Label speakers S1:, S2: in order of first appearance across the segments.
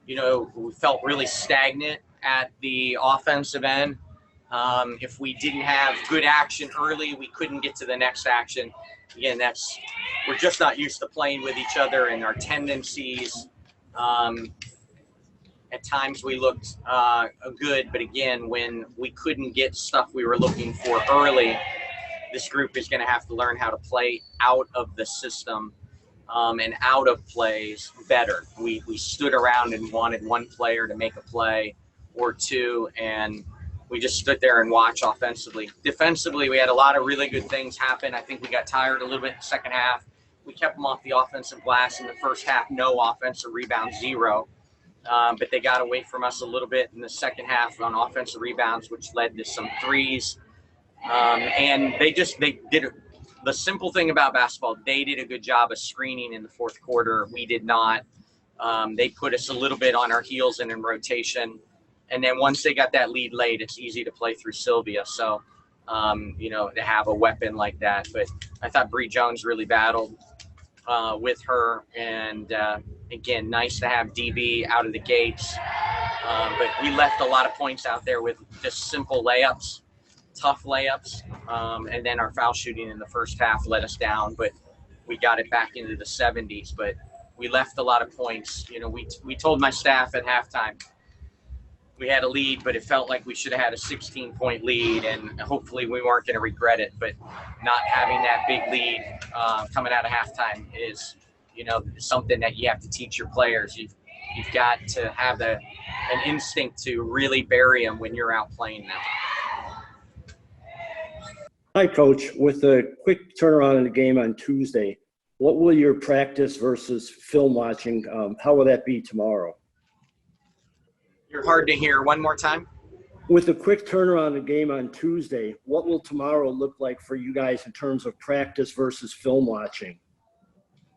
S1: we felt really stagnant at the offensive end. If we didn't have good action early, we couldn't get to the next action. Again, we're just not used to playing with each other, and our tendencies, at times we looked good, but again, when we couldn't get stuff we were looking for early, this group is going to have to learn how to play out of the system and out of plays better. We stood around and wanted one player to make a play or two, and we just stood there and watched offensively. Defensively, we had a lot of really good things happen. I think we got tired a little bit in the second half. We kept them off the offensive glass in the first half, no offensive rebounds, 0. But they got away from us a little bit in the second half on offensive rebounds, which led to some threes. And they did the simple thing about basketball. They did a good job of screening in the fourth quarter. We did not. They put us a little bit on our heels and in rotation. And then once they got that lead late, it's easy to play through Sylvia. So, to have a weapon like that. But I thought Bree Jones really battled with her. And, again, nice to have DB out of the gates. But we left a lot of points out there with just simple layups, tough layups. And then our foul shooting in the first half let us down. But we got it back into the 70s. But we left a lot of points. We told my staff at halftime, we had a lead, but it felt like we should have had a 16-point lead, and hopefully we weren't going to regret it. But not having that big lead coming out of halftime is, something that you have to teach your players. You've got to have an instinct to really bury them when you're out playing them.
S2: Hi, Coach. With a quick turnaround in the game on Tuesday, what will your practice versus film watching, how will that be tomorrow?
S1: You're hard to hear. One more time.
S2: With a quick turnaround in the game on Tuesday, what will tomorrow look like for you guys in terms of practice versus film watching?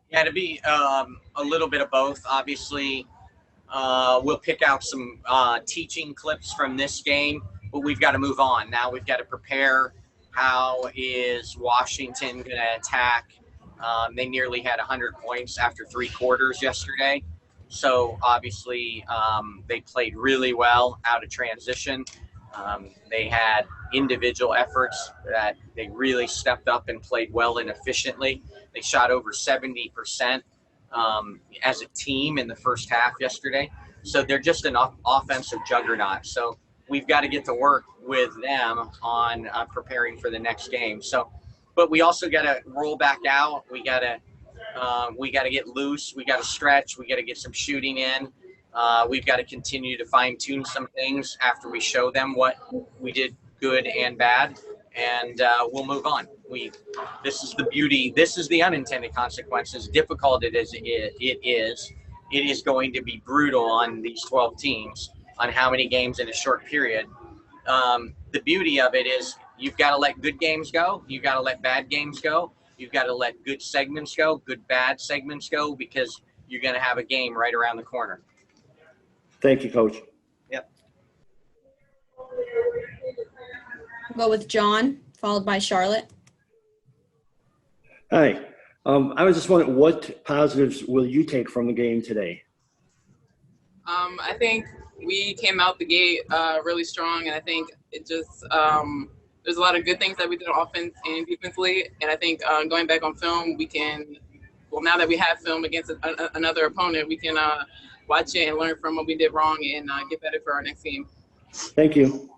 S1: Yeah, to be a little bit of both. Obviously, we'll pick out some teaching clips from this game, but we've got to move on. Now we've got to prepare. How is Washington going to attack? They nearly had 100 points after 3 quarters yesterday. So obviously they played really well out of transition. They had individual efforts that they really stepped up and played well and efficiently. They shot over 70% as a team in the first half yesterday. So they're just an offensive juggernaut. So we've got to get to work with them on preparing for the next game. So, but we also got to roll back out. We got to get loose. We got to stretch. We got to get some shooting in. We've got to continue to fine tune some things after we show them what we did good and bad, and we'll move on. This is the beauty. This is the unintended consequences. Difficult it is. It is going to be brutal on these 12 teams on how many games in a short period. The beauty of it is you've got to let good games go. You've got to let bad games go. You've got to let good segments go, good bad segments go, because you're going to have a game right around the corner.
S2: Thank you, Coach.
S1: Yep.
S3: We'll go with John, followed by Charlotte.
S2: Hi. I was just wondering, what positives will you take from the game today?
S4: I think we came out the gate really strong, and I think it just there's a lot of good things that we did on offense and defensively. And I think going back on film, we can, well, now that we have film against another opponent, we can watch it and learn from what we did wrong and get better for our next game.
S2: Thank you.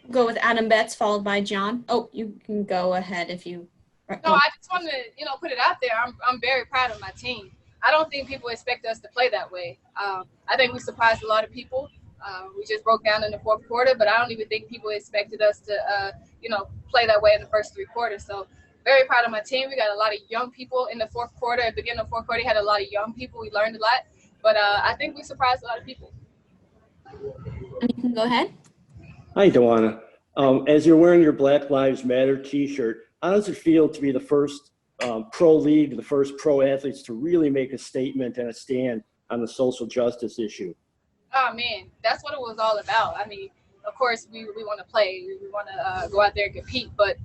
S3: Go with Adam Betts, followed by John. Oh, you can go ahead if you.
S5: No, I just want to, put it out there. I'm very proud of my team. I don't think people expect us to play that way. I think we surprised a lot of people. We just broke down in the fourth quarter, but I don't even think people expected us to, play that way in the first 3 quarters. So very proud of my team. We got a lot of young people in the fourth quarter. At the beginning of the fourth quarter, we had a lot of young people. We learned a lot, but I think we surprised a lot of people.
S3: And you can go ahead.
S2: Hi, DeWanna. As you're wearing your Black Lives Matter T-shirt, how does it feel to be the first pro league, the first pro athletes to really make a statement and a stand on the social justice issue?
S5: Oh, man, that's what it was all about. I mean, of course, we want to play. We want to go out there and compete, but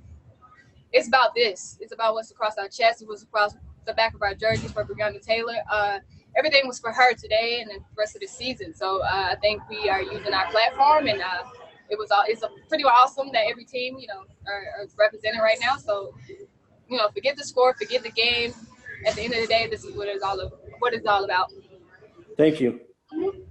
S5: it's about this. It's about what's across our chest. It was across the back of our jerseys for Brionna Taylor. everything was for her today and the rest of the season. So I think we are using our platform, and it's pretty awesome that every team, are represented right now. So, forget the score, forget the game. At the end of the day, this is what it's all about.
S2: Thank you.
S5: Mhm.